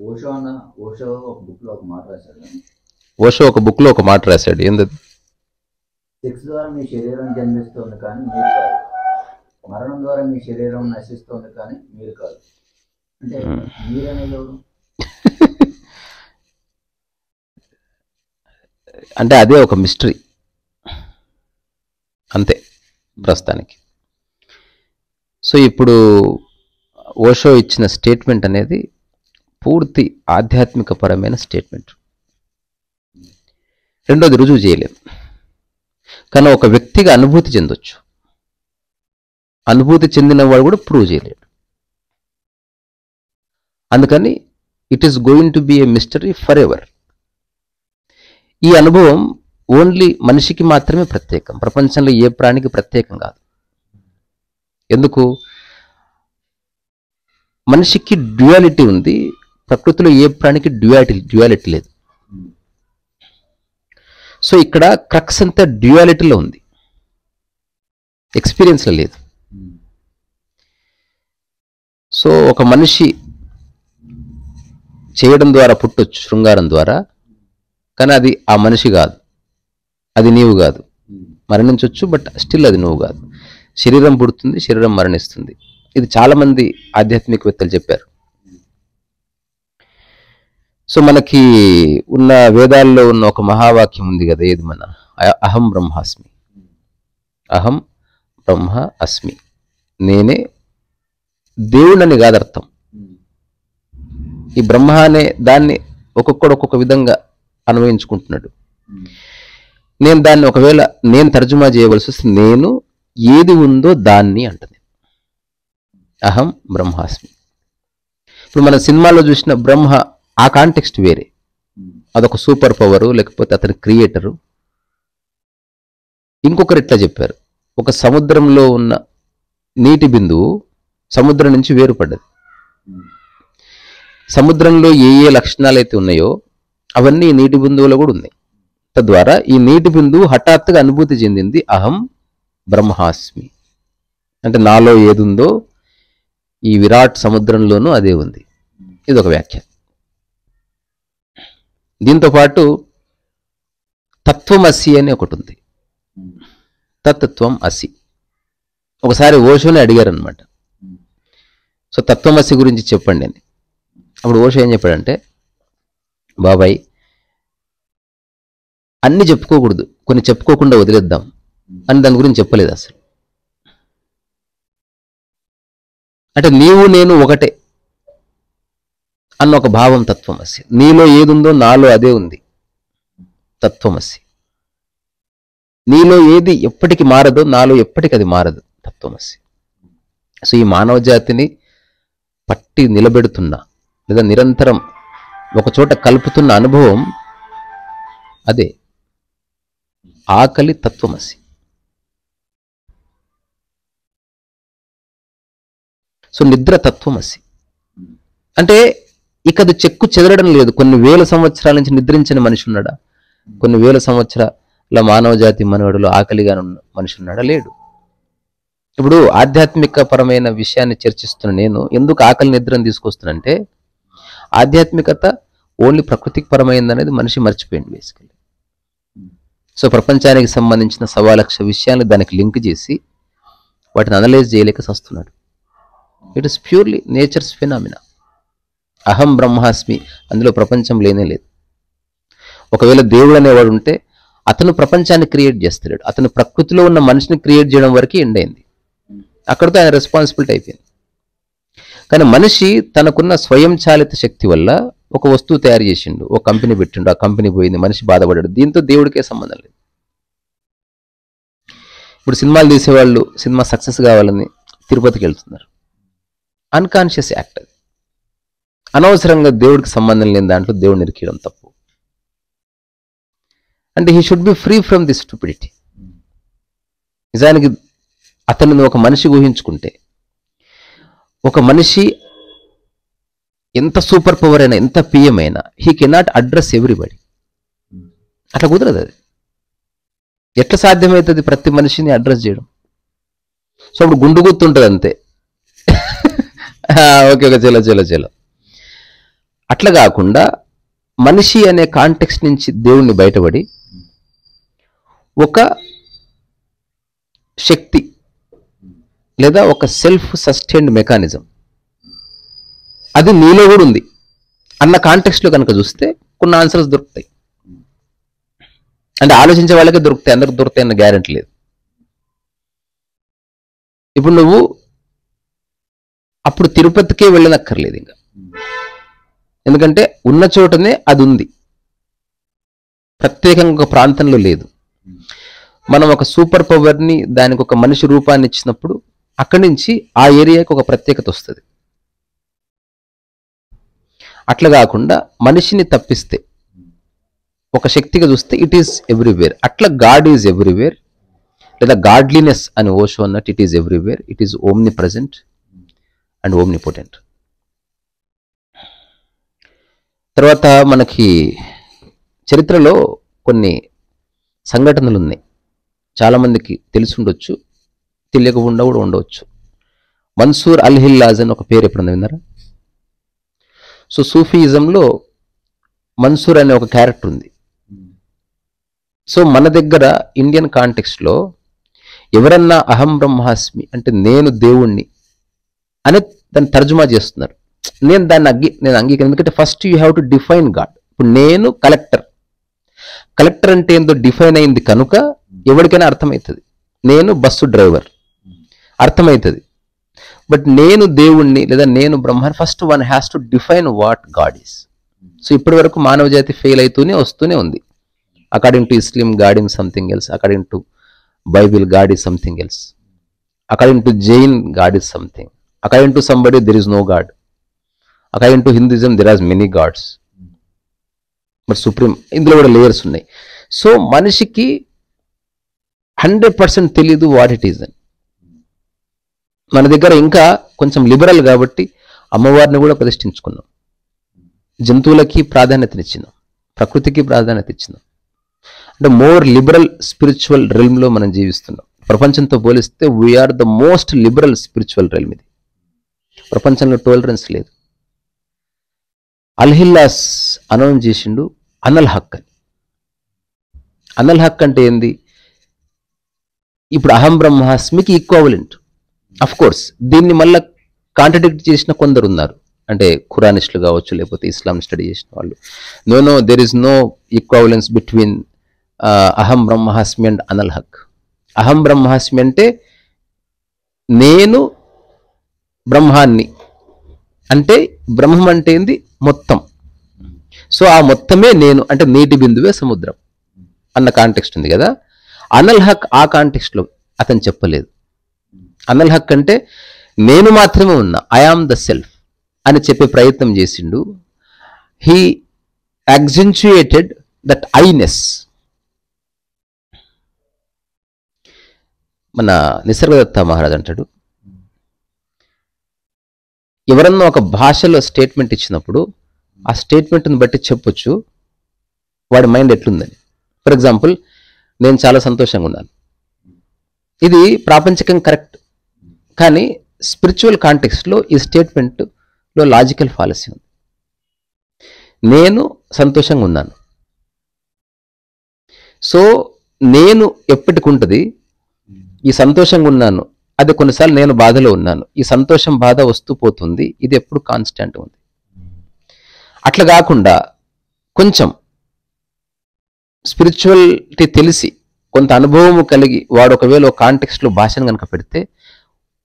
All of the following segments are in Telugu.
ఓషో ఒక బుక్లో ఒక మాట రాశాడు. ఏంటది? సెక్స్ ద్వారా మీ శరీరం జన్మిస్తుంది కానీ మీరు కాదు, మరణం ద్వారా మీ శరీరం నశిస్తుంది కానీ మీరు కాదు. అంటే మీరనేది ఎవరు? అంటే అదే ఒక మిస్టరీ అంతే ప్రస్తుతానికి. సో ఇప్పుడు ఓషో ఇచ్చిన స్టేట్మెంట్ అనేది పూర్తి ఆధ్యాత్మిక పరమైన స్టేట్మెంట్. రెండోది రుజువు చేయలేం, కానీ ఒక వ్యక్తిగా అనుభూతి చెందొచ్చు. అనుభూతి చెందిన వాడు కూడా ప్రూవ్ చేయలేడు. అందుకని it is going to be A mystery for ever. ఈ అనుభవం ఓన్లీ మనిషికి మాత్రమే ప్రత్యేకం, ప్రపంచంలో ఏ ప్రాణికి ప్రత్యేకం కాదు. ఎందుకు? మనిషికి డ్యుయాలిటీ ఉంది, ప్రకృతిలో ఏ ప్రాణికి డ్యుయాలిటీ లేదు. సో ఇక్కడ క్రక్స్ అంతా డ్యుయాలిటీలో ఉంది, ఎక్స్పీరియన్స్లో లేదు. సో ఒక మనిషి చేయడం ద్వారా పుట్టొచ్చు, శృంగారం ద్వారా, కానీ అది ఆ మనిషి కాదు, అది నీవు కాదు. మరణించవచ్చు, బట్ స్టిల్ అది నువ్వు కాదు. శరీరం పుడుతుంది, శరీరం మరణిస్తుంది. ఇది చాలామంది ఆధ్యాత్మికవేత్తలు చెప్పారు. సో మనకి ఉన్న వేదాల్లో ఉన్న ఒక మహావాక్యం ఉంది కదా, ఏది మన అహం బ్రహ్మాస్మి. అహం బ్రహ్మ అస్మి, నేనే దేవుడని కాదు అర్థం. ఈ బ్రహ్మ అనే దాన్ని ఒక్కొక్కడు ఒక్కొక్క విధంగా అన్వయించుకుంటున్నాడు. నేను దాన్ని ఒకవేళ నేను తర్జుమా చేయవలసి వస్తే నేను ఏది ఉందో దాన్ని అంటది అహం బ్రహ్మాస్మి. ఇప్పుడు మన సినిమాలో చూసిన బ్రహ్మ ఆ కాంటెక్స్ట్ వేరే, అదొక సూపర్ పవరు, లేకపోతే అతని క్రియేటరు. ఇంకొకరు ఇట్లా చెప్పారు, ఒక సముద్రంలో ఉన్న నీటి బిందువు సముద్రం నుంచి వేరుపడ్డది. సముద్రంలో ఏ ఏ లక్షణాలు అయితే ఉన్నాయో అవన్నీ ఈ నీటి బిందువులో కూడా ఉన్నాయి. తద్వారా ఈ నీటి బిందువు హఠాత్తుగా అనుభూతి చెందింది అహం బ్రహ్మాస్మి. అంటే నాలో ఏదుందో ఈ విరాట్ సముద్రంలోనూ అదే ఉంది. ఇది ఒక వ్యాఖ్య. దీంతో పాటు తత్వమసి అని ఒకటి ఉంది, తత్వం అసి. ఒకసారి ఓషోని అడిగారు అనమాట, సో తత్వమసి గురించి చెప్పండి అని. అప్పుడు ఓషో ఏం చెప్పాడంటే, బాబాయ్ అన్ని చెప్పుకోకూడదు, కొన్ని చెప్పుకోకుండా వదిలేద్దాం అని దాని గురించి చెప్పలేదు అసలు. అంటే నీవు నేను ఒకటే అన్న ఒక భావం తత్వమసి. నీలో ఏదుందో నాలో అదే ఉంది, తత్వమసి. నీలో ఏది ఎప్పటికి మారదో నాలో ఎప్పటికి అది మారదు, తత్వమసి. సో ఈ మానవ జాతిని పట్టి నిలబెడుతున్నా లేదా నిరంతరం ఒక చోట కలుపుతున్న అనుభవం అదే ఆకలి తత్వమసి. సో నిద్ర తత్వమసి. అంటే ఇక అది చెక్కు చెదరడం లేదు. కొన్ని వేల సంవత్సరాల నుంచి నిద్రించిన మనిషి ఉన్నాడా? కొన్ని వేల సంవత్సరాల మానవ జాతి మనవడులో ఆకలిగా ఉన్న మనిషి ఉన్నాడా? లేడు. ఇప్పుడు ఆధ్యాత్మిక పరమైన విషయాన్ని చర్చిస్తున్న నేను ఎందుకు ఆకలి నిద్రను తీసుకొస్తున్నానంటే, ఆధ్యాత్మికత ఓన్లీ ప్రకృతికి పరమైంది అనేది మనిషి మర్చిపోయింది బేసికల్లీ. సో ప్రపంచానికి సంబంధించిన 1,00,000 విషయాన్ని దానికి లింక్ చేసి వాటిని అనలైజ్ చేయలేక సస్తున్నాడు. It is purely nature's phenomena. అహం బ్రహ్మాస్మి, అందులో ప్రపంచం లేనే లేదు. ఒకవేళ దేవుడు అనేవాడు ఉంటే అతను ప్రపంచాన్ని క్రియేట్ చేస్తాడు. అతను ప్రకృతిలో ఉన్న మనిషిని క్రియేట్ చేయడం వరకు ఎండ్ అయింది, అక్కడితో ఆయన రెస్పాన్సిబిలిటీ అయిపోయింది. కానీ మనిషి తనకున్న స్వయం చాలిత శక్తి వల్ల ఒక వస్తువు తయారు చేసిండు, ఒక కంపెనీ పెట్టిండు, ఆ కంపెనీ పోయింది, మనిషి బాధపడ్డాడు. దీంతో దేవుడికే సంబంధం లేదు. ఇప్పుడు సినిమాలు తీసేవాళ్ళు సినిమా సక్సెస్ కావాలని తిరుపతికి వెళ్తున్నారు, అన్కాన్షియస్ యాక్ట్. అది అనవసరంగా దేవుడికి సంబంధం లేని దాంట్లో దేవుడిని ఇరికియడం తప్పు. అంటే he should be free from this stupidity. నిజానికి అతను ఒక మనిషి ఊహించుకుంటే, ఒక మనిషి ఎంత సూపర్ పవర్ అయినా, ఎంత పిఎం అయినా, హీ కెనాట్ అడ్రస్ ఎవ్రీబడి. అట్లా కుదరదు. అది ఎట్లా సాధ్యమవుతుంది ప్రతి మనిషిని అడ్రస్ చేయడం? సో అప్పుడు గుండు గుర్తుంటుంది అంతే. ఓకే ఓకే, చలో చలో చలో. అట్లా కాకుండా మనిషి అనే కాంటెక్స్ట్ నుంచి దేవుణ్ణి బయటపడి ఒక శక్తి లేదా ఒక సెల్ఫ్ సస్టైన్డ్ మెకానిజం అది నీలో కూడా ఉంది అన్న కాంటెక్స్ట్లో కనుక చూస్తే కొన్ని ఆన్సర్స్ దొరుకుతాయి. అంటే ఆలోచించే వాళ్ళకే దొరుకుతాయి, అందరికి దొరుకుతాయి అన్న గ్యారెంటీ లేదు. ఇప్పుడు నువ్వు అప్పుడు తిరుపతికే వెళ్ళనక్కర్లేదు ఇంకా, ఎందుకంటే ఉన్న చోటనే అది ఉంది, ప్రత్యేకంగా ఒక ప్రాంతంలో లేదు. మనం ఒక సూపర్ పవర్ని దానికి ఒక మనిషి రూపాన్ని ఇచ్చినప్పుడు అక్కడి నుంచి ఆ ఏరియాకి ఒక ప్రత్యేకత వస్తుంది. అట్లా కాకుండా మనిషిని తప్పిస్తే ఒక శక్తిగా చూస్తే ఇట్ ఈస్ ఎవ్రీవేర్. అట్లా గాడ్ ఈజ్ ఎవ్రీవేర్, లేదా గాడ్లీనెస్ అని ఓషో అన్నట్టు it is everywhere, it is omni present and omni potent. తర్వాత మనకి చరిత్రలో కొన్ని సంఘటనలు ఉన్నాయి, చాలామందికి తెలిసి ఉండొచ్చు, తెలియకుండా కూడా ఉండవచ్చు. మన్సూర్ అల్ హిల్లాజ్ అని ఒక పేరు ఎప్పుడన్నా విన్నారా? సో సూఫీయిజంలో మన్సూర్ అనే ఒక క్యారెక్టర్ ఉంది. సో మన దగ్గర ఇండియన్ కాంటెక్స్ట్లో ఎవరన్నా అహం బ్రహ్మాస్మి అంటే నేను దేవుణ్ణి అని దాన్ని తర్జుమా చేస్తున్నారు. నేను దాన్ని అంగీకరించాను, ఎందుకంటే first you have to define God. ఇప్పుడు నేను కలెక్టర్ అంటే ఏందో డిఫైన్ అయింది కనుక ఎవరికైనా అర్థమవుతుంది. నేను బస్సు డ్రైవర్ అర్థమవుతుంది. బట్ నేను దేవుణ్ణి లేదా నేను Brahma, first one has to define what God is. So ఇప్పటి వరకు మానవ జాతి ఫెయిల్ అవుతూనే వస్తూనే ఉంది. According to Islam God in something else, according to Bible God is something else, according to Jain God is something, according to somebody there is no God, according to Hinduism there are many gods, but supreme. ఇందులో కూడా లేయర్స్ ఉన్నాయి. సో మనిషికి 100% తెలీదు వాట్ ఇట్ ఈజ్ అని. మన దగ్గర ఇంకా కొంచెం లిబరల్ కాబట్టి అమ్మవారిని కూడా ప్రతిష్ఠించుకున్నాం, జంతువులకి ప్రాధాన్యతనిచ్చినాం, ప్రకృతికి ప్రాధాన్యత ఇచ్చినాం. అంటే మోర్ లిబరల్ స్పిరిచువల్ రెల్మ్లో మనం జీవిస్తున్నాం. ప్రపంచంతో పోలిస్తే we are the most liberal spiritual realm. ఇది ప్రపంచంలో టాలరెన్స్ లేదు. అల్హిల్లాస్ అనౌన్స్ చేసిండు అనల్ హక్ అని. అనల్ హక్ అంటే ఏంది? ఇప్పుడు అహం బ్రహ్మాస్మికి ఈక్వావలెంట్. అఫ్ కోర్స్ దీన్ని మళ్ళీ కాంట్రడిక్ట్ చేసిన కొందరు ఉన్నారు, అంటే ఖురానిస్టులు కావచ్చు, లేకపోతే ఇస్లాం స్టడీ చేసిన వాళ్ళు. No there is no equivalence between అహం బ్రహ్మాస్మి అండ్ అనల్ హక్. అహం బ్రహ్మాస్మి అంటే నేను బ్రహ్మాన్ని, అంటే బ్రహ్మం అంటే ఏంది? మొత్తం. సో ఆ మొత్తమే నేను, అంటే నీటి బిందువే సముద్రం అన్న కాంటెక్స్ట్ ఉంది కదా. అనల్ హక్ ఆ కాంటెక్స్ట్లో అతను చెప్పలేదు. అనల్ హక్ అంటే నేను మాత్రమే ఉన్నా, ఐ ఆమ్ ద సెల్ఫ్ అని చెప్పే ప్రయత్నం చేసిండు. He accentuated that Iness. మన నిసర్గదత్త మహారాజ్ అంటాడు, ఎవరన్నా ఒక భాషలో స్టేట్మెంట్ ఇచ్చినప్పుడు ఆ స్టేట్మెంట్ని బట్టి చెప్పొచ్చు వాడి మైండ్ ఎట్లుందని. ఫర్ ఎగ్జాంపుల్, నేను చాలా సంతోషంగా ఉన్నాను, ఇది ప్రాపంచికం కరెక్ట్, కానీ స్పిరిచువల్ కాంటెక్స్ట్లో ఈ స్టేట్మెంట్లో లాజికల్ ఫాలసీ ఉంది. నేను సంతోషంగా ఉన్నాను, సో నేను ఎప్పటికుంటుంది ఈ సంతోషంగా ఉన్నాను, అది కొన్నిసార్లు నేను బాధలో ఉన్నాను, ఈ సంతోషం బాధ వస్తూ పోతుంది, ఇది ఎప్పుడు కాన్స్టెంట్ ఉంది. అట్లా కాకుండా కొంచెం స్పిరిచువల్టీ తెలిసి కొంత అనుభవము కలిగి వాడు ఒకవేళ ఒక కాంటెక్స్ట్లో భాషను కనుక పెడితే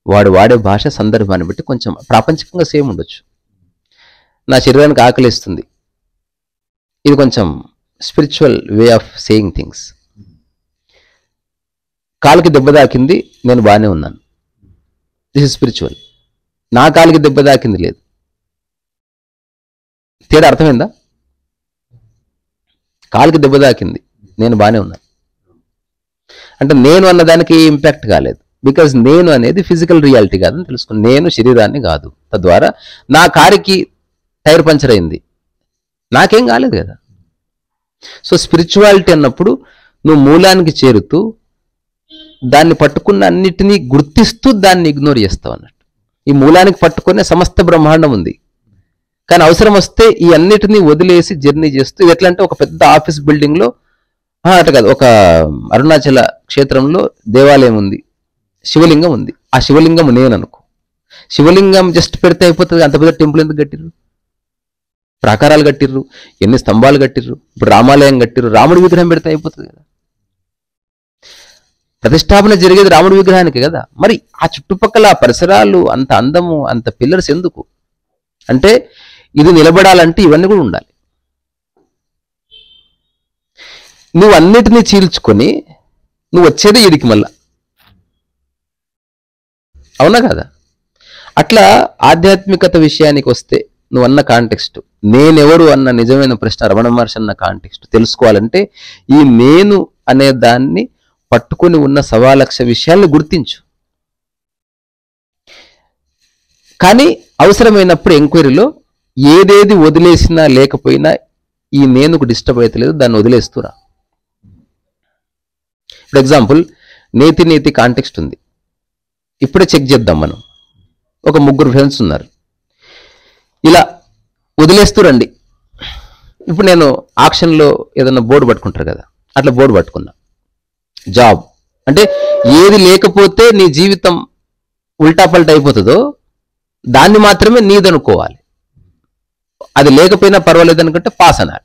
వాడు వాడే భాష సందర్భాన్ని బట్టి కొంచెం ప్రాపంచికంగా సేమ్ ఉండొచ్చు. నా శరీరానికి ఆకలిస్తుంది, ఇది కొంచెం spiritual way of saying things. కాలికి దెబ్బ తాకింది, నేను బాగానే ఉన్నాను, దిస్ ఇస్ స్పిరిచువల్. నా కాలికి దెబ్బ తాకింది లేదు. తేడా అర్థమైందా? కాలికి దెబ్బ తాకింది, నేను బాగానే ఉన్నాను అంటే నేను అన్నదానికి ఇంపాక్ట్ కాలేదు, బికాజ్ నేను అనేది ఫిజికల్ రియాలిటీ కాదని తెలుసుకుని, నేను శరీరాన్ని కాదు. తద్వారా నా కారుకి టైర్ పంచర్ అయింది, నాకేం కాలేదు కదా. సో స్పిరిచువాలిటీ అన్నప్పుడు నువ్వు మూలానికి చేరుతూ దాన్ని పట్టుకున్న అన్నిటినీ గుర్తిస్తూ దాన్ని ఇగ్నోర్ చేస్తావు అన్నట్టు. ఈ మూలానికి పట్టుకునే సమస్త బ్రహ్మాండం ఉంది, కానీ అవసరం వస్తే ఈ అన్నిటినీ వదిలేసి జర్నీ చేస్తూ, ఇది ఎట్లా అంటే ఒక పెద్ద ఆఫీస్ బిల్డింగ్ లో, అట్లా కాదు, ఒక అరుణాచల క్షేత్రంలో దేవాలయం ఉంది, శివలింగం ఉంది. ఆ శివలింగం నేను అనుకో, శివలింగం జస్ట్ పెడితే అయిపోతుంది. అంత పెద్ద టెంపుల్ ఎందుకు కట్టిర్రు? ప్రాకారాలు కట్టిర్రు, ఎన్ని స్తంభాలు కట్టిర్రు, ఇప్పుడు రామాలయం కట్టిర్రు, రాముడి విగ్రహం పెడితే అయిపోతుంది కదా. ప్రతిష్టాపన జరిగేది రాముడి విగ్రహానికి కదా. మరి ఆ చుట్టుపక్కల ఆ పరిసరాలు, అంత అందము, అంత పిల్లర్స్ ఎందుకు అంటే, ఇది నిలబడాలంటే ఇవన్నీ కూడా ఉండాలి. నువ్వు అన్నిటినీ చీల్చుకొని నువ్వు వచ్చేదే ఇడికి మళ్ళా, అవునా కదా? అట్లా ఆధ్యాత్మికత విషయానికి వస్తే నువ్వు అన్న కాంటెక్స్ట్, నేనెవరు అన్న నిజమైన ప్రశ్న, రమణ మహర్షి అన్న కాంటెక్స్ట్ తెలుసుకోవాలంటే ఈ నేను అనే దాన్ని పట్టుకొని ఉన్న 1,000,000 విషయాల్ని గుర్తించు. కానీ అవసరమైనప్పుడు ఎంక్వైరీలో ఏదేది వదిలేసినా లేకపోయినా ఈ నేనుకు డిస్టర్బ్ అవుతలేదు, దాన్ని వదిలేస్తురా. ఫర్ ఎగ్జాంపుల్, నేతి కాంటెక్స్ట్ ఉంది, ఇప్పుడే చెక్ చేద్దాం. మనం ఒక 3 ఫ్రెండ్స్ ఉన్నారు, ఇలా వదిలేస్తురండి. ఇప్పుడు నేను ఆక్షన్లో ఏదన్నా బోర్డు పట్టుకుంటారు కదా, అట్లా బోర్డు పట్టుకున్నా. జాబ్ అంటే ఏది లేకపోతే నీ జీవితం ఉల్టా పల్టా అయిపోతుందో దాన్ని మాత్రమే నీదనుకోవాలి. అది లేకపోయినా పర్వాలేదు అనుకుంటే పాస్ అన్నారు.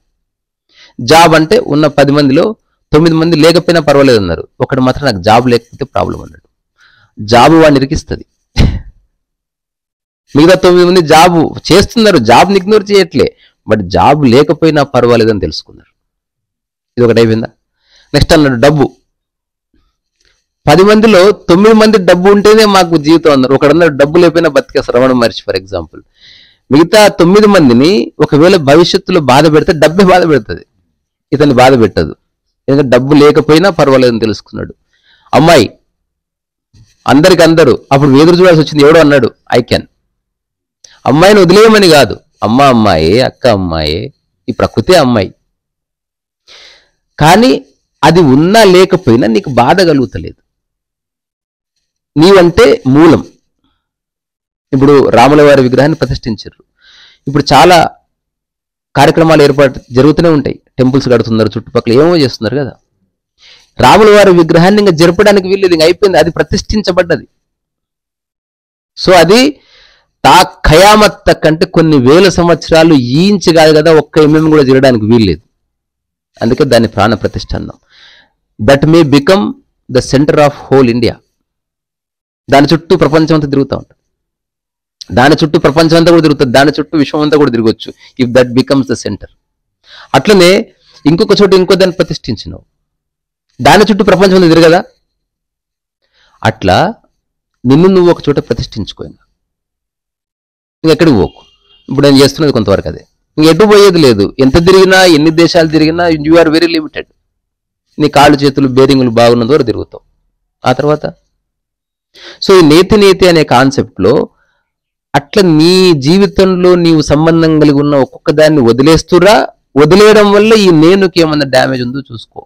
జాబ్ అంటే ఉన్న 10 మందిలో 9 మంది లేకపోయినా పర్వాలేదు అన్నారు, ఒకటి మాత్రం నాకు జాబ్ లేకపోతే ప్రాబ్లం అన్నాడు. జాబ్ వాడిని ఇరికిస్తుంది. మిగతా 9 మంది జాబ్ చేస్తున్నారు, జాబ్ని ఇగ్నోర్ చేయట్లే, బట్ జాబ్ లేకపోయినా పర్వాలేదని తెలుసుకున్నారు. ఇది ఒకటి అయిపోయిందా? నెక్స్ట్ అన్నాడు డబ్బు. 10 మందిలో 9 మంది డబ్బు ఉంటేనే మాకు జీవితం అన్నారు. ఒకడన్నారు డబ్బు లేకపోయినా బతికేస్తారు, రమణ మహర్షి ఫర్ ఎగ్జాంపుల్. మిగతా 9 మందిని ఒకవేళ భవిష్యత్తులో బాధ పెడితే డబ్బే బాధ పెడుతుంది, ఇతన్ని బాధ పెట్టదు. ఎందుకంటే డబ్బు లేకపోయినా పర్వాలేదని తెలుసుకున్నాడు. అమ్మాయి, అందరికి అందరూ అప్పుడు ఎదురు చూడాల్సి వచ్చింది. ఎవడో అన్నాడు ఐ క్యాన్. అమ్మాయిని వదిలేయమని కాదు, అమ్మాయే, అక్క అమ్మాయే, ఈ ప్రకృతే అమ్మాయి. కానీ అది ఉన్నా లేకపోయినా నీకు బాధ కలుగుతలేదు, నీవంటే మూలం. ఇప్పుడు రాముల వారి విగ్రహాన్ని ప్రతిష్ఠించారు, ఇప్పుడు చాలా కార్యక్రమాలు జరుగుతూనే ఉంటాయి, టెంపుల్స్ కడుతున్నారు, చుట్టుపక్కల ఏమో చేస్తున్నారు కదా. రాముల వారి విగ్రహాన్ని ఇంకా జరపడానికి వీల్లేదు, ఇంకా అయిపోయింది, అది ప్రతిష్ఠించబడ్డది. సో అది ఖయామత్ కంటే కొన్ని వేల సంవత్సరాలు ఈ ఇంచు కాదు కదా, ఒక్క ఎంఎం కూడా జరగడానికి వీల్లేదు. అందుకే దాన్ని ప్రాణ ప్రతిష్ఠ అన్నాం. That may become the centre of whole India. దాని చుట్టూ ప్రపంచం అంతా తిరుగుతూ ఉంటుంది, దాని చుట్టూ ప్రపంచం అంతా కూడా తిరుగుతుంది, దాని చుట్టూ విశ్వం అంతా కూడా తిరగచ్చు, if that becomes the centre. అట్లనే ఇంకొక చోట ఇంకో దాన్ని ప్రతిష్ఠించినావు, దాని చుట్టూ ప్రపంచం అంతా తిరగదా? అట్లా నిన్ను నువ్వు ఒక చోట ప్రతిష్ఠించుకోయినా ఇంకెక్కడికి పోకు. ఇప్పుడు నేను చేస్తున్నది కొంతవరకు అదే, ఇంకెటు పోయేది లేదు. ఎంత తిరిగినా, ఎన్ని దేశాలు తిరిగినా యు ఆర్ వెరీ లిమిటెడ్. నీ కాళ్ళు చేతులు బేరింగులు బాగున్నంత వరకు తిరుగుతావు, ఆ తర్వాత. సో ఈ నేతి అనే కాన్సెప్ట్లో అట్లా నీ జీవితంలో నీవు సంబంధం కలిగి ఉన్న ఒక్కొక్క దాన్ని వదిలేస్తురా. వదిలేయడం వల్ల ఈ నేనుకి ఏమన్నా డ్యామేజ్ ఉందో చూసుకో.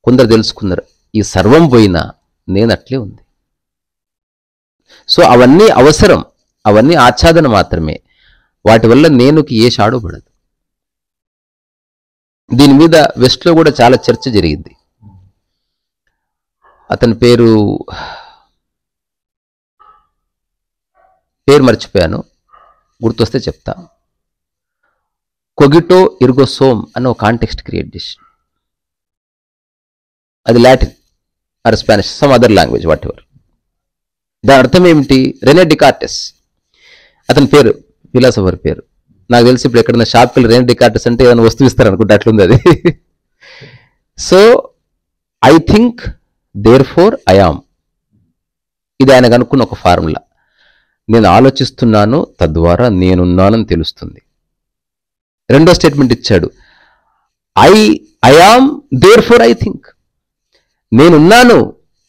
కొందరు తెలుసుకున్నారు, ఈ సర్వం పోయినా నేను అట్లే ఉంది. సో అవన్నీ అవసరం, అవన్నీ ఆచ్ఛాదన మాత్రమే, వాటి వల్ల నేనుకి ఏ షాడో పడదు. దీని మీద వెస్ట్లో కూడా చాలా చర్చ జరిగింది. అతని పేరు మర్చిపోయాను, గుర్తొస్తే చెప్తా. కొగిటో ఇర్గో సోమ్ అన్న ఒక కాంటెక్స్ట్ క్రియేట్ చేసి, అది Latin or Spanish, some other language, whatever. దాని అర్థం ఏమిటి? రెనే డికార్టెస్ అతని పేరు, ఫిలాసఫర్ పేరు. నాకు తెలిసి ఇప్పుడు ఎక్కడైనా షాప్కి వెళ్ళి రెనే డికార్టెస్ అంటే ఏదైనా వస్తువు ఇస్తారు అనుకుంటే అట్లుంది అది. So I think therefore I am, ఇది ఆయన కనుక్కున్న ఒక ఫార్ములా. నేను ఆలోచిస్తున్నాను, తద్వారా నేనున్నానని తెలుస్తుంది. రెండో స్టేట్మెంట్ ఇచ్చాడు, I am therefore I think. నేనున్నాను,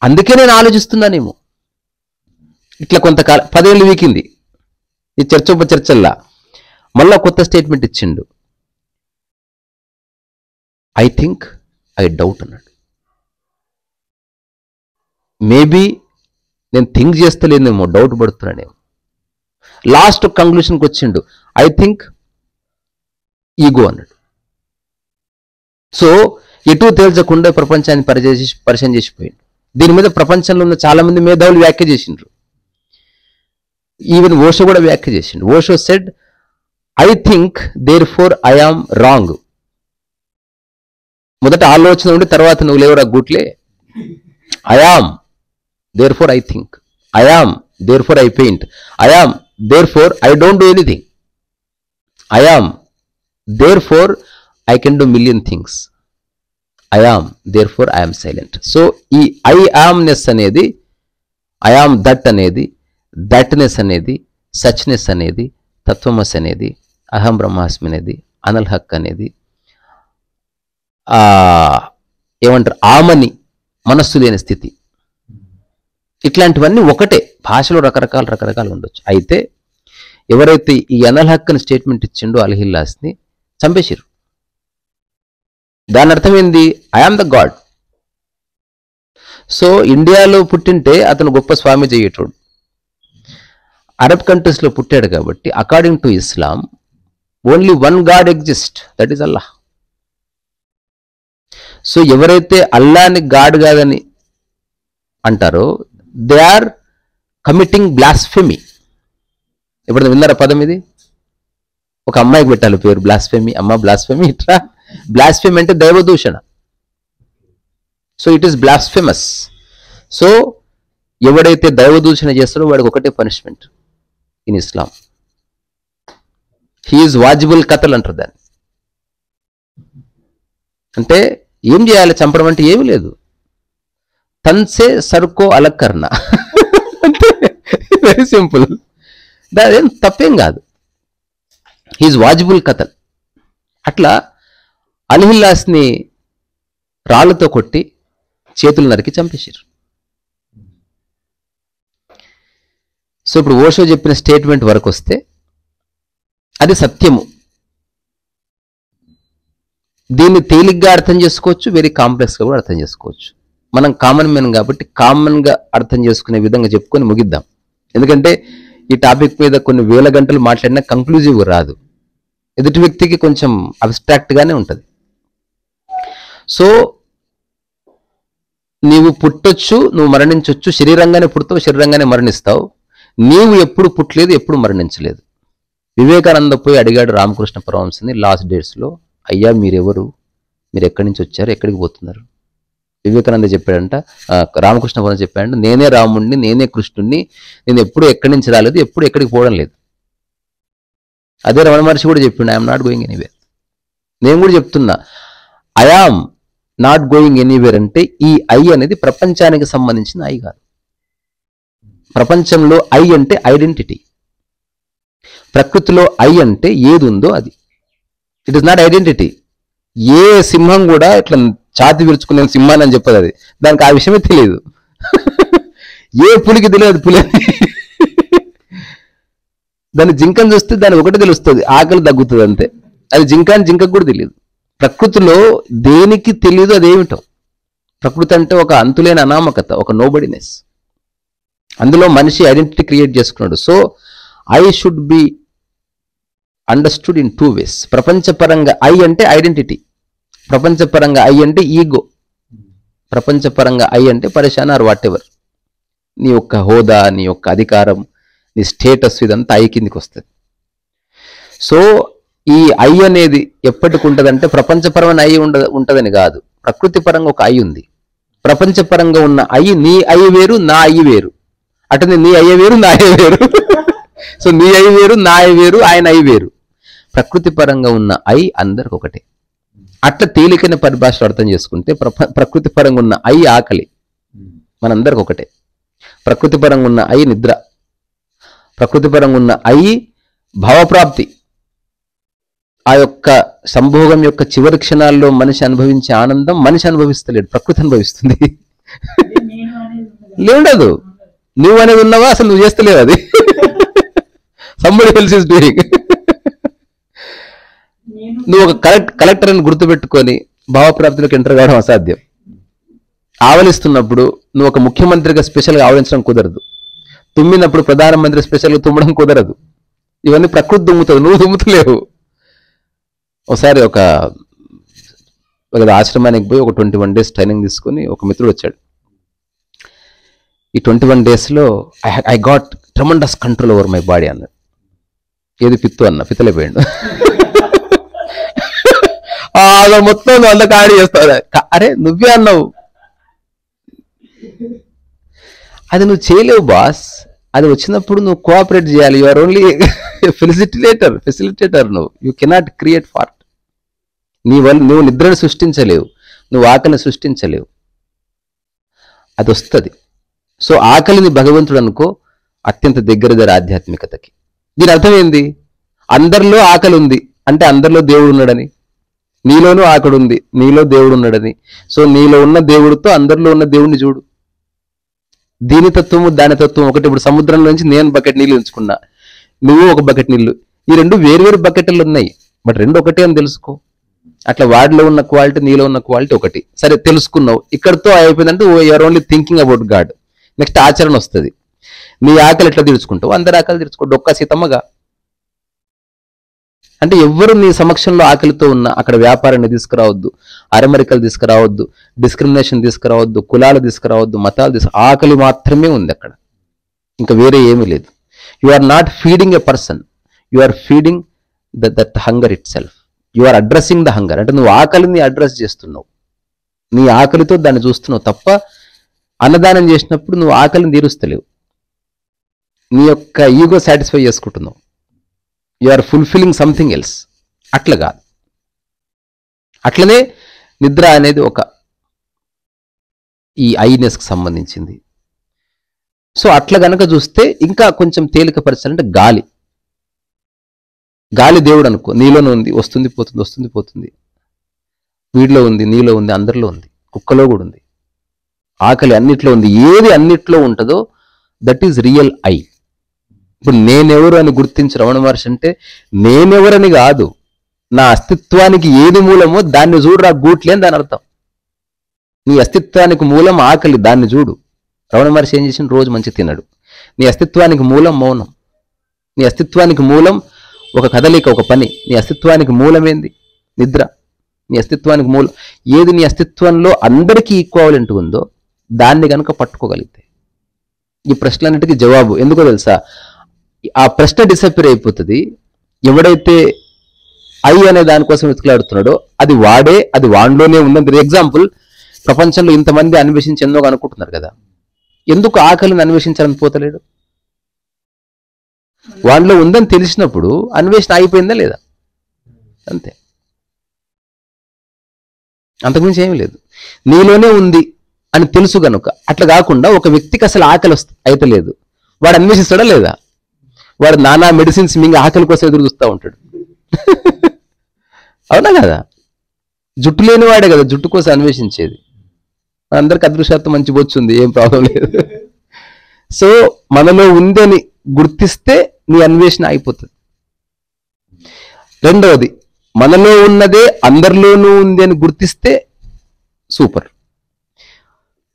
అందుకే నేను ఆలోచిస్తున్నానేమో. ఇట్లా కొంతకాలం 10 ఏళ్ళు వీకింది ఈ చర్చల్లా. మళ్ళా కొత్త స్టేట్మెంట్ ఇచ్చిండు, ఐ థింక్ ఐ డౌట్ అన్నాడు. మేబీ నేను థింక్ చేస్తలేనేమో, డౌట్ పడుతున్నానేమో. లాస్ట్ కంక్లూషన్కి వచ్చిండు, ఐ థింక్ ఈగో అన్నాడు. సో ఎటు తేల్చకుండా ప్రపంచాన్ని పరిచయం చేసిపోయింది. దీని మీద ప్రపంచంలో ఉన్న చాలా మంది మేధావులు వ్యాఖ్య చేసిండ్రు. ఈవెన్ ఓషో కూడా వ్యాఖ్య చేసిండు. Osho said, I think therefore I am wrong. మొదట ఆలోచన ఉండి తర్వాత నువ్వు లేవురా గూట్లే. I am therefore I think, I am therefore I paint, I am therefore I don't do anything, I am therefore I can do million things, I am therefore I am silent. So ఈ ఐ ఆమ్నెస్ అనేది, ఐ ఆమ్ దట్ అనేది, దట్నెస్ అనేది, సచ్నెస్ అనేది, తత్వమస్ అనేది, అహం బ్రహ్మాస్మి అనేది, అనల్ హక్ అనేది, ఏమంటారు ఆమని మనస్సు లేని స్థితి, ఇట్లాంటివన్నీ ఒకటే. భాషలో రకరకాలు ఉండొచ్చు. అయితే ఎవరైతే ఈ అనల్ హక్ అని స్టేట్మెంట్ ఇచ్చిండో అల్హిల్లాస్ని చంపేసిరు. దాని అర్థం ఏంది? I am the God. So ఇండియాలో పుట్టింటే అతను గొప్ప స్వామి చేయటోడు, అరబ్ కంట్రీస్లో పుట్టాడు కాబట్టి according to Islam only one God exist, that is Allah. So ఎవరైతే అల్లాని గాడ్ కాదని అంటారో దే ఆర్ కమిటింగ్ బ్లాస్ఫెమీ. ఎప్పుడైనా విన్నారా పదం ఇది? ఒక అమ్మాయికి పెట్టాలి పేరు బ్లాస్ఫెమీ, అమ్మ బ్లాస్ఫెమీ. ఇట్లా బ్లాస్ఫెమీ అంటే దైవదూషణ. So it is blasphemous. So ఎవడైతే దైవదూషణ చేస్తాడో వాడికి ఒకటే పనిష్మెంట్ ఇన్ ఇస్లాం. హీఈస్ వాజిబుల్ కతల్ అంటారు దాన్ని. అంటే ఏం చేయాలి? చంపడం అంటే ఏమీ లేదు, తన్సే సర్కో అలక్కర్న, అంటే వెరీ సింపుల్. దాని తప్పేం కాదు, హీఈస్ వాజిబుల్ కతల్. అట్లా అల్హిల్లాస్ని రాళ్లతో కొట్టి చేతులు నరికి చంపేశారు. సో ఇప్పుడు ఓషో చెప్పిన స్టేట్మెంట్ వరకు వస్తే అది సత్యము. దీన్ని తేలిగ్గా అర్థం చేసుకోవచ్చు, వెరీ కాంప్లెక్స్గా కూడా అర్థం చేసుకోవచ్చు. మనం కామన్ మ్యాన్ కాబట్టి కామన్గా అర్థం చేసుకునే విధంగా చెప్పుకొని ముగిద్దాం. ఎందుకంటే ఈ టాపిక్ మీద కొన్ని వేల గంటలు మాట్లాడినా కంక్లూజివ్ రాదు, ఎదుటి వ్యక్తికి కొంచెం అబ్స్ట్రాక్ట్గానే ఉంటుంది. సో నీవు పుట్టొచ్చు, నువ్వు మరణించవచ్చు, శరీరంగానే పుడతావు, శరీరంగానే మరణిస్తావు. నీవు ఎప్పుడు పుట్టలేదు, ఎప్పుడు మరణించలేదు. వివేకానంద పోయి అడిగాడు రామకృష్ణ పరమహంసని లాస్ట్ డేట్స్లో, అయ్యా మీరెవరు, మీరు ఎక్కడి నుంచి వచ్చారు, ఎక్కడికి పోతున్నారు? వివేకానంద చెప్పాడంట, రామకృష్ణ పరమహంస చెప్పాడంట, నేనే రాముణ్ణి, నేనే కృష్ణుణ్ణి, నేను ఎప్పుడు ఎక్కడి నుంచి రాలేదు, ఎప్పుడు ఎక్కడికి పోవడం లేదు. అదే రమణ మహర్షి కూడా చెప్పిండు, ఐఎమ్ నాట్ గోయింగ్ ఎనీవేర్. నేను కూడా చెప్తున్నా, I am not going anywhere. అంటే ఈ ఐ అనేది ప్రపంచానికి సంబంధించిన ఐ కాదు. ప్రపంచంలో ఐ అంటే ఐడెంటిటీ, ప్రకృతిలో ఐ అంటే ఏది ఉందో అది. It is not identity. ఏ సింహం కూడా ఇట్లా ఛాతి విరుచుకునే సింహాన్ని అని చెప్పదు, అది దానికి ఆ విషయమే తెలియదు. ఏ పులికి తెలియదు పులి అని. దాన్ని జింకను చూస్తే దానికి ఒకటి తెలుస్తుంది, ఆకలి తగ్గుతుంది అంతే. అది జింకకు కూడా తెలియదు. ప్రకృతిలో దేనికి తెలియదు అదేమిటో. ప్రకృతి అంటే ఒక అంతులేని అనామకత, ఒక నోబడినెస్. అందులో మనిషి ఐడెంటిటీ క్రియేట్ చేసుకున్నాడు. So I should be understood in two ways. ప్రపంచపరంగా ఐ అంటే ఐడెంటిటీ, ప్రపంచపరంగా ఐ అంటే ఈగో. ప్రపంచపరంగా ఐ అంటే పరేషాన్ ఆర్ వాట్ ఎవర్. నీ యొక్క హోదా, నీ యొక్క అధికారం, నీ స్టేటస్, ఇదంతా ఐ కిందికి వస్తుంది. సో ఈ ఐ అనేది ఎప్పటికి ఉంటుందంటే ప్రపంచపరమైన ఐ ఉంటుందని కాదు, ప్రకృతి పరంగా ఒక ఐ ఉంది. ప్రపంచపరంగా ఉన్న ఐ, నీ ఐ వేరు, నా ఐ వేరు. అటనే నీ ఐ వేరు, నా ఐ వేరు. సో నీ ఐ వేరు, నా ఐ వేరు, ఆయన ఐ వేరు. ప్రకృతి పరంగా ఉన్న ఐ అందరికి ఒకటే. అట్లా తేలికైన పరిభాషలో అర్థం చేసుకుంటే ప్రకృతి పరంగా ఉన్న ఐ ఆకలి మనందరికి ఒకటే. ప్రకృతి పరంగా ఉన్న ఐ నిద్ర, ప్రకృతి పరంగా ఉన్న ఐ భావప్రాప్తి. ఆ యొక్క సంభోగం యొక్క చివరి క్షణాల్లో మనిషి అనుభవించే ఆనందం మనిషి అనుభవిస్తలేడు, ప్రకృతి అనుభవిస్తుంది. లేఉండదు. నువ్వు అనేది ఉన్నావా, అసలు నువ్వు చేస్తలేవు అది. Somebody else is doing. నువ్వు ఒక కలెక్టర్ అని గుర్తుపెట్టుకొని భావప్రాప్తిలోకి ఎంటర్ కావడం అసాధ్యం. ఆవలిస్తున్నప్పుడు నువ్వు ఒక ముఖ్యమంత్రిగా స్పెషల్గా ఆవలించడం కుదరదు. తుమ్మినప్పుడు ప్రధానమంత్రి స్పెషల్గా తుమ్మడం కుదరదు. ఇవన్నీ ప్రకృతి దుమ్ముతుంది, నువ్వు దుమ్ముతలేవు. ఒకసారి ఒక ఆశ్రమానికి పోయి ఒక 21 days ట్రైనింగ్ తీసుకుని ఒక మిత్రుడు వచ్చాడు. ఈ 21 daysలో I got tremendous control over my body అన్నాడు. ఏది పిత్తు అన్న, పిత్తలేపోయాడు. మొత్తం వంద కాడి చేస్తావు. అరే నువ్వే అన్నావు, అది నువ్వు చేయలేవు బాస్. అది వచ్చినప్పుడు నువ్వు కోఆపరేట్ చేయాలి. You are only facilitator. You cannot create fart. నువ్వు నిద్రను సృష్టించలేవు, నువ్వు ఆకలిని సృష్టించలేవు, అది వస్తుంది. సో ఆకలిని భగవంతుడు అనుకో అత్యంత దగ్గర ఆధ్యాత్మికతకి. దీని అర్థం ఏంది? అందరిలో ఆకలి ఉంది అంటే అందరిలో దేవుడు ఉన్నాడని, నీలోనూ ఆకలి ఉంది, నీలో దేవుడు ఉన్నాడని. సో నీలో ఉన్న దేవుడితో అందరిలో ఉన్న దేవుడిని చూడు. దీని తత్వము దాని తత్వం ఒకటి. ఇప్పుడు సముద్రంలోంచి నేను బకెట్ నీళ్ళు ఉంచుకున్నా, నువ్వు ఒక బకెట్ నీళ్ళు, ఈ రెండు వేరు బకెట్లు ఉన్నాయి, బట్ రెండు ఒకటే అని తెలుసుకో. అట్లా వాడిలో ఉన్న క్వాలిటీ నీలో ఉన్న క్వాలిటీ ఒకటి. సరే తెలుసుకున్నావు, ఇక్కడతో అయిపోయిందంటే you are only thinking about God. Next ఆచరణ వస్తుంది. నీ ఆకలి ఎట్లా తీర్చుకుంటావు? అందరి ఆకలి తీర్చుకో. డొక్కా సీతమ్మగా అంటే ఎవ్వరు నీ సమక్షంలో ఆకలితో ఉన్నా అక్కడ వ్యాపారాన్ని తీసుకురావద్దు, అరమరికలు తీసుకురావద్దు, డిస్క్రిమినేషన్ తీసుకురావద్దు, కులాలు తీసుకురావద్దు, మతాలు ఆకలి మాత్రమే ఉంది అక్కడ, ఇంకా వేరే ఏమీ లేదు. You are not feeding a person, you are feeding that hunger itself. You are addressing the hunger. అంటే నువ్వు ఆకలిని అడ్రస్ చేస్తున్నావు, నీ ఆకలితో దాన్ని చూస్తున్నావు తప్ప అన్నదానం చేసినప్పుడు నువ్వు ఆకలిని తీరుస్తలేవు, నీ యొక్క ఈగో సాటిస్ఫై చేసుకుంటున్నావు. You are fulfilling something else. అట్లా కాదు. అట్లనే నిద్ర అనేది ఒక ఈ ఐనెస్కి సంబంధించింది. సో అట్లా గనక చూస్తే ఇంకా కొంచెం తేలికపరచాలంటే గాలి దేవుడు అనుకో, నీలోనే ఉంది, వస్తుంది పోతుంది. వీడిలో ఉంది, నీలో ఉంది, అందరిలో ఉంది, కుక్కలో కూడా ఉంది. ఆకలి అన్నిట్లో ఉంది. ఏది అన్నిట్లో ఉంటుందో దట్ ఈజ్ రియల్ ఐ. ఇప్పుడు నేనెవరు అని గుర్తించి రమణ మహర్షి అంటే నేనెవరని కాదు, నా అస్తిత్వానికి ఏది మూలమో దాన్ని చూడురా గూట్లే అని దాని అర్థం. నీ అస్తిత్వానికి మూలం ఆకలి, దాన్ని చూడు. రమణ మహర్షి ఏం చేసిన? రోజు మంచి తినడు. నీ అస్తిత్వానికి మూలం మౌనం, నీ అస్తిత్వానికి మూలం ఒక కదలిక, ఒక పని. నీ అస్తిత్వానికి మూలం ఏంది? నిద్ర. నీ అస్తిత్వానికి మూలం ఏది? నీ అస్తిత్వంలో అందరికీ ఈక్వాలెంట్ ఉందో దాన్ని కనుక పట్టుకోగలిగితే ఈ ప్రశ్నలన్నిటికీ జవాబు. ఎందుకో తెలుసా? ఆ ప్రశ్న డిసప్పేర్ అయిపోతుంది. ఎవడైతే ఐ అనే దానికోసం వెతుకులాడుతున్నాడో అది వాడే, అది వాడిలోనే ఉన్నది. ఎగ్జాంపుల్, ప్రపంచంలో ఇంతమంది అన్వేషించి ఎన్నో అనుకుంటున్నారు కదా, ఎందుకు ఆకలిని అన్వేషించాలని పోతలేడు? వాడిలో ఉందని తెలిసినప్పుడు అన్వేషణ అయిపోయిందా లేదా? అంతే, అంతకుమించి ఏమీ లేదు. నీలోనే ఉంది అని తెలుసు గనుక. అట్లా కాకుండా ఒక వ్యక్తికి అసలు ఆకలి అయితే లేదు, వాడు అన్వేషిస్తాడా లేదా? వాడు నానా మెడిసిన్స్ మింగి ఆకలి కోసం ఎదురు చూస్తూ ఉంటాడు. అవునా కదా? జుట్టు లేని వాడే కదా జుట్టు కోసం అన్వేషించేది. అందరికి అదృష్టార్థం మంచి బొచ్చుంది, ఏం ప్రాబ్లం లేదు. సో మనలో ఉందని గుర్తిస్తే నీ అన్వేషణ అయిపోతుంది. రెండవది, మనలో ఉన్నదే అందరిలోనూ ఉంది అని గుర్తిస్తే సూపర్.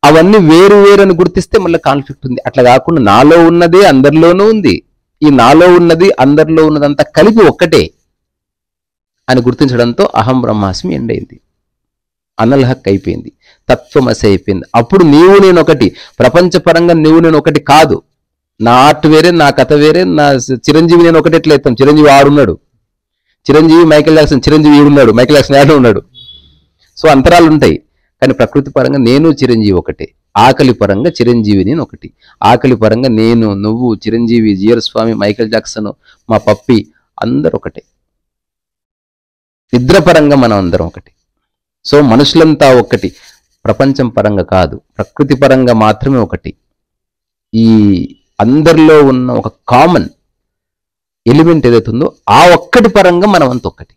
అవన్నీ వేరు అని గుర్తిస్తే మళ్ళీ కాన్ఫ్లిక్ట్ ఉంది. అట్లా కాకుండా నాలో ఉన్నదే అందరిలోనూ ఉంది, ఈ నాలో ఉన్నది అందరిలో ఉన్నదంతా కలిపి ఒక్కటే అని గుర్తించడంతో అహం బ్రహ్మాస్మి ఎండ్ అయింది, అనల్హక్ అయిపోయింది, తత్వమసి అయిపోయింది. అప్పుడు నీవు నేను ఒకటి, ప్రపంచపరంగా నీవు నేను ఒకటి కాదు. నా ఆర్ట్ వేరే, నా కథ వేరే, నా చిరంజీవి నేను ఒకటి ఎట్లయితాం? చిరంజీవి ఆడున్నాడు, చిరంజీవి మైకేల్ జాక్సన్, చిరంజీవి ఈడున్నాడు, మైకేల్ జాక్సన్ ఆడు ఉన్నాడు. సో అంతరాలు ఉంటాయి. కానీ ప్రకృతి పరంగా నేను చిరంజీవి ఒకటే, ఆకలి పరంగా చిరంజీవి నేను ఒకటి, ఆకలి పరంగా నేను, నువ్వు, చిరంజీవి, జిఆర్ స్వామి, మైకేల్ జాక్సన్, మా పప్పి అందరూ ఒకటే. నిద్ర పరంగా మనం అందరం ఒకటి. సో మనుషులంతా ఒకటి, ప్రపంచం పరంగా కాదు, ప్రకృతి పరంగా మాత్రమే ఒకటి. ఈ అందరిలో ఉన్న ఒక కామన్ ఎలిమెంట్ ఏదైతే ఉందో ఆ ఒక్కటి పరంగా మనం అంత ఒక్కటి.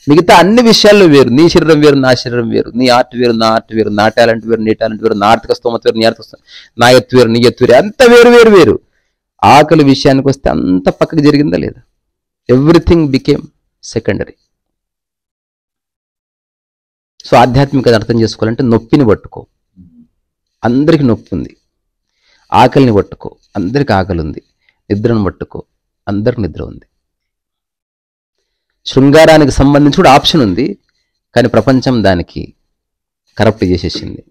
మిగతా అన్ని విషయాల్లో వేరు. నీ శరీరం వేరు, నా శరీరం వేరు, నీ ఆర్ట్ వేరు, నా ఆర్ట్ వేరు, నా టాలెంట్ వేరు, నీ టాలెంట్ వేరు, నా ఆర్థిక స్తోమత వేరు, నీ ఆర్థిక స్తోమత, నా ఎత్తు వేరు, నీ ఎత్తు వేరు, అంత వేరు. ఆకలి విషయానికి వస్తే అంత పక్కకి జరిగిందా లేదా? Everything became secondary. సో ఆధ్యాత్మికత అర్థం చేసుకోవాలంటే నొప్పిని పట్టుకో, అందరికి నొప్పి ఉంది. ఆకలిని పట్టుకో, అందరికి ఆకలి ఉంది. నిద్రను పట్టుకో, అందరికి నిద్ర ఉంది. శృంగారానికి సంబంధించి కూడా ఆప్షన్ ఉంది, కానీ ప్రపంచం దానికి కరప్ట్ చేసేసింది.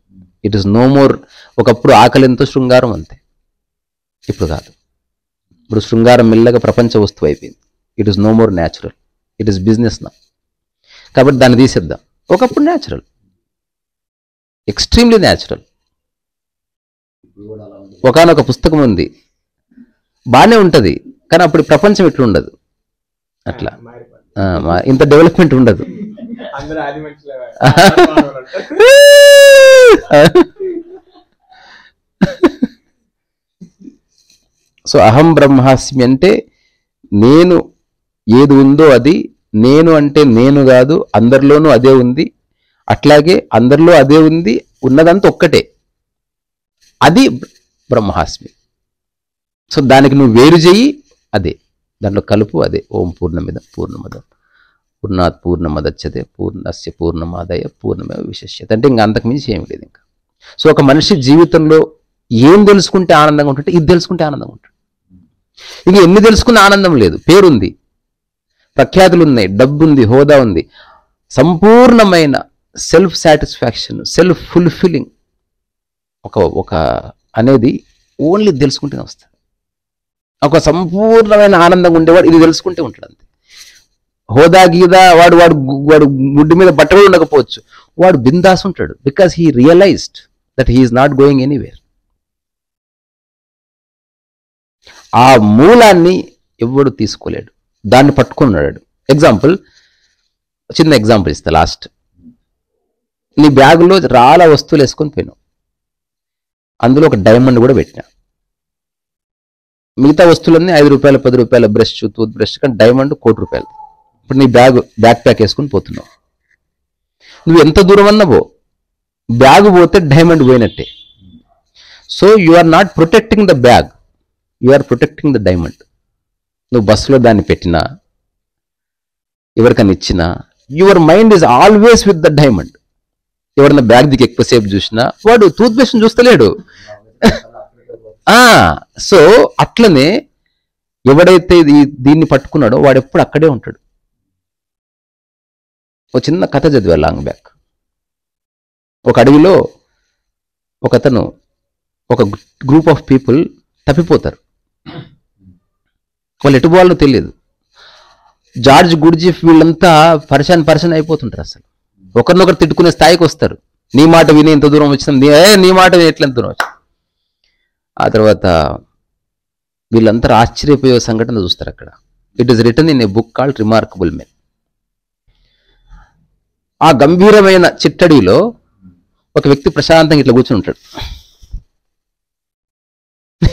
It is no more. ఒకప్పుడు ఆకలి ఎంతో శృంగారం అంతే, ఇప్పుడు కాదు. ఇప్పుడు శృంగారం మెల్లగా ప్రపంచ వస్తువు అయిపోయింది. It is no more natural, it is business నా. కాబట్టి దాన్ని తీసేద్దాం. ఒకప్పుడు న్యాచురల్, ఎక్స్ట్రీమ్లీ న్యాచురల్. ఒకనొక పుస్తకం ఉంది, బాగానే ఉంటుంది, కానీ అప్పుడు ప్రపంచం ఇట్లా ఉండదు. అట్లా ఇంత డెవలప్మెంట్ ఉండదు. సో అహం బ్రహ్మాస్మి అంటే నేను ఏది ఉందో అది, నేను అంటే నేను కాదు, అందరిలోనూ అదే ఉంది. అట్లాగే అందరిలో అదే ఉంది, ఉన్నదంతా ఒక్కటే, అది బ్రహ్మాస్మి. సో దానికి నువ్వు వేరు చెయ్యి, అదే దాంట్లో కలుపు, అదే ఓం పూర్ణమిదం పూర్ణమదం పూర్ణాత్ పూర్ణమదచ్యతే పూర్ణస్య పూర్ణమాదాయ పూర్ణమేవ విశిష్యతే. అంటే ఇంకా అంతకుమించి ఏమి లేదు ఇంకా. సో ఒక మనిషి జీవితంలో ఏం తెలుసుకుంటే ఆనందంగా ఉంటుంటే ఇది తెలుసుకుంటే ఆనందంగా ఉంటుంది. ఇంక ఎన్ని తెలుసుకున్న ఆనందం లేదు. పేరుంది, ప్రఖ్యాతులు ఉన్నాయి, డబ్బు ఉంది, హోదా ఉంది, సంపూర్ణమైన సెల్ఫ్ సాటిస్ఫాక్షన్, సెల్ఫ్ ఫుల్ఫిల్లింగ్ ఒక అనేది ఓన్లీ తెలుసుకుంటేనే వస్తుంది. ఒక సంపూర్ణమైన ఆనందంగా ఉండేవాడు ఇది తెలుసుకుంటే ఉంటాడు అంతే. హోదా గీదా వాడు వాడు వాడు గుడ్డి మీద బట్టలు ఉండకపోవచ్చు, వాడు బిందాస్ ఉంటాడు. Because he realized that he is not going anywhere. ఆ మూలాన్ని ఎవడు తీసుకోలేడు, దాన్ని పట్టుకున్నాడు. ఎగ్జాంపుల్, చిన్న ఎగ్జాంపుల్ ఇస్తా లాస్ట్. నీ బ్యాగులో చాలా వస్తువులు వేసుకొని పోయినావు, అందులో ఒక డైమండ్ కూడా పెట్టినా. మిగతా వస్తువులన్నీ 5 రూపాయలు 10 రూపాయల బ్రష్, టూత్ బ్రష్, కానీ డైమండ్ 1 కోటి రూపాయలు. ఇప్పుడు నీ బ్యాక్ ప్యాక్ వేసుకొని పోతున్నావు. నువ్వు ఎంత దూరం అన్నావో, బ్యాగ్ పోతే డైమండ్ పోయినట్టే. So you are not protecting the bag, you are protecting the diamond. నువ్వు బస్సులో దాన్ని పెట్టినా, ఎవరికైనా ఇచ్చినా, your mind is always with the diamond. ఎవరన్నా బ్యాగ్ దిగి ఎక్కువసేపు చూసినా వాడు టూత్ బ్రష్ చూస్తలేడు. సో అట్లనే ఎవడైతే దీన్ని పట్టుకున్నాడో వాడు ఎప్పుడు అక్కడే ఉంటాడు. ఒక చిన్న కథ చదివా లాంగ్ బ్యాక్. ఒక అడవిలో ఒకతను, ఒక గ్రూప్ ఆఫ్ పీపుల్ తప్పిపోతారు. వాళ్ళు ఎటు పోవాలో తెలియదు. జార్జ్ గుడ్జిఫ్ వీళ్ళంతా పరిశాన్ అయిపోతుంటారు. అసలు ఒకరినొకరు తిట్టుకునే స్థాయికి వస్తారు. నీ మాట విని ఎంత దూరం వచ్చినాం, నీ మాట విని ఎట్లా ఎంత దూరం వచ్చాం. ఆ తర్వాత వీళ్ళంతా ఆశ్చర్యపోయే సంఘటన చూస్తారు అక్కడ. It is return in a book called remarkable men. ఆ గంభీరమైన చిట్టడిలో ఒక వ్యక్తి ప్రశాంతంగా ఇట్లా కూర్చుని ఉంటాడు.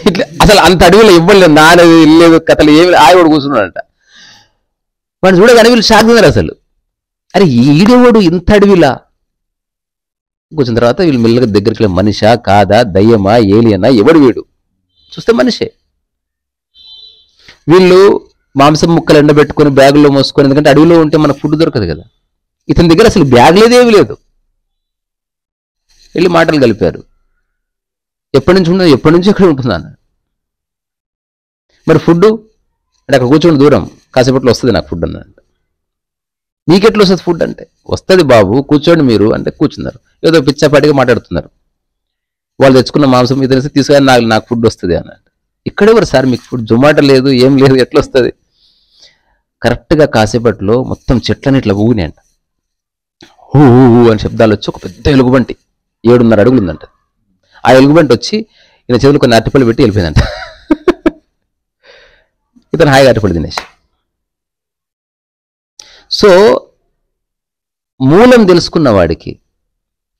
ఇట్లా అసలు అంత అడవిలో ఇవ్వలేదు, నానేది ఇల్లేదు, కథలు ఏమి ఆయన కూర్చున్నాడంట. వాడిని చూడగానే వీళ్ళు షాక్ తిన్నారు అసలు. అరే ఈడేవాడు ఇంత అడవిలా కూర్చున్న తర్వాత వీళ్ళు మెల్లగా దగ్గరికి మనిషా కాదా, దయ్యమా, ఏలియనా, ఎవడు వీడు? చూస్తే మనిషే. వీళ్ళు మాంసం ముక్కలు ఎండబెట్టుకొని బ్యాగుల్లో మోసుకొని, ఎందుకంటే అడవిలో ఉంటే మనకు ఫుడ్ దొరకదు కదా. ఇతని దగ్గర అసలు బ్యాగ్ లేదేమి లేదు. వెళ్ళి మాటలు కలిపారు. ఎప్పటి నుంచి ఉన్నది, ఎప్పటి నుంచి ఎక్కడ ఉంటున్నాను, మరి ఫుడ్ అంటే అక్కడ కూర్చొని దూరం, కాసేపట్లో వస్తుంది నాకు ఫుడ్ అన్నాడు. నీకెట్లు వస్తుంది ఫుడ్ అంటే, వస్తుంది బాబు కూర్చోండి మీరు అంటే కూర్చున్నారు. ఏదో పిచ్చాపాటిగా మాట్లాడుతున్నారు. వాళ్ళు తెచ్చుకున్న మాంసం మీద తీసుకొని నాకు ఫుడ్ వస్తుంది అన్నాడు. ఇక్కడెవరు సార్ మీకు ఫుడ్, జొమాటో లేదు, ఏం లేదు, ఎట్లా వస్తుంది? కరెక్ట్గా కాసేపట్లో మొత్తం చెట్లని ఇట్లా ఊగినాయంట. హూ అని శబ్దాలు వచ్చి ఒక పెద్ద ఎలుగుబంటి 7.5 అడుగులు ఉందంట. ఆ ఎలుగుబంటి వచ్చి ఈయన చేతులు కొన్ని అరటిపళ్ళు పెట్టి వెళ్ళిపోయిందంట. ఇతను హాయిగా అరటిపళ్ళు తినేసి. సో మూలం తెలుసుకున్న వాడికి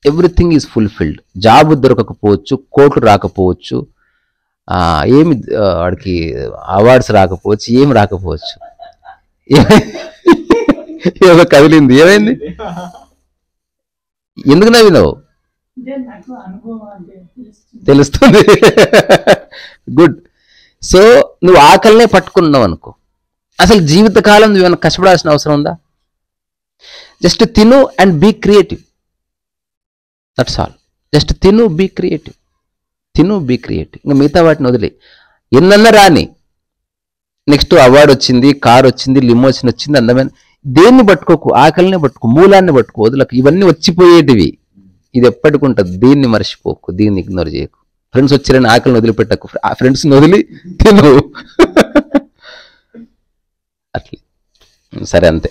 ఎవ్రీథింగ్ ఈజ్ ఫుల్ఫిల్డ్. జాబ్ దొరకకపోవచ్చు, కోట్లు రాకపోవచ్చు, ఏమి వాడికి అవార్డ్స్ రాకపోవచ్చు, ఏమి రాకపోవచ్చు. ఏదో కదిలింది, ఏమైంది, ఎందుకు నవ్వినావు? తెలుస్తుంది. గుడ్. సో నువ్వు ఆకలినే పట్టుకున్నావు అనుకో, అసలు జీవితకాలం నువ్వేమైనా కష్టపడాల్సిన అవసరం ఉందా? జస్ట్ తిను and be creative, that's all. Just తిను, బీ క్రియేటివ్, తిను, బీ క్రియేటివ్. ఇంకా మిగతా వాటిని వదిలే. ఎన్నన్నా రాని, నెక్స్ట్ అవార్డు వచ్చింది, కార్ వచ్చింది, లిమోసిన్ వచ్చింది, అందమైన దేన్ని పట్టుకోకు, ఆకలిని పట్టుకో, మూలాన్ని పట్టుకో, వదులకు. ఇవన్నీ వచ్చిపోయేటివి. ఇది ఎప్పటికి ఉంటుంది. దీన్ని మర్చిపోకు, దీన్ని ఇగ్నోర్ చేయకు. ఫ్రెండ్స్ వచ్చిరని ఆకలిని వదిలిపెట్టకు, ఆ ఫ్రెండ్స్ని వదిలి తిను. అట్లే. సరే, అంతే.